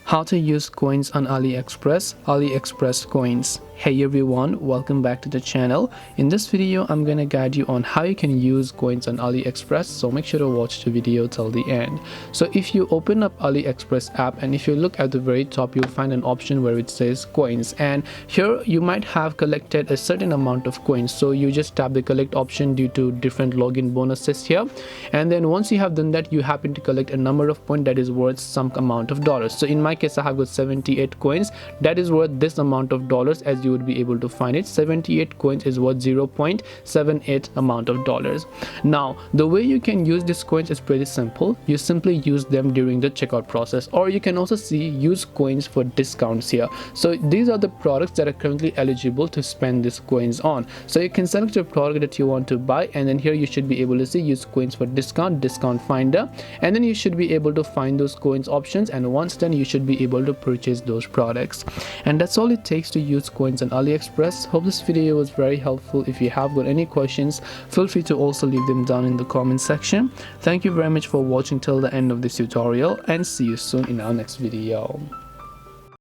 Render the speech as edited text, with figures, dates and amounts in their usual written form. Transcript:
How to use coins on AliExpress coins. Hey everyone, welcome back to the channel. In this video I'm gonna guide you on how you can use coins on AliExpress, so make sure to watch the video till the end. So if you open up AliExpress app and if you look at the very top, you'll find an option where it says coins, and here you might have collected a certain amount of coins, so you just tap the collect option due to different login bonuses here, and then once you have done that, you happen to collect a number of points that is worth some amount of dollars. So in my case I have got 78 coins that is worth this amount of dollars. As you would be able to find it, 78 coins is worth 0.78 amount of dollars. Now the way you can use these coins is pretty simple. You simply use them during the checkout process, or you can also see use coins for discounts here. So these are the products that are currently eligible to spend these coins on. So you can select your product that you want to buy, and then here you should be able to see use coins for discount finder, and then you should be able to find those coins options, and once done you should be able to purchase those products. And that's all it takes to use coins on AliExpress. Hope this video was very helpful. If you have got any questions, feel free to also leave them down in the comment section. Thank you very much for watching till the end of this tutorial, and see you soon in our next video.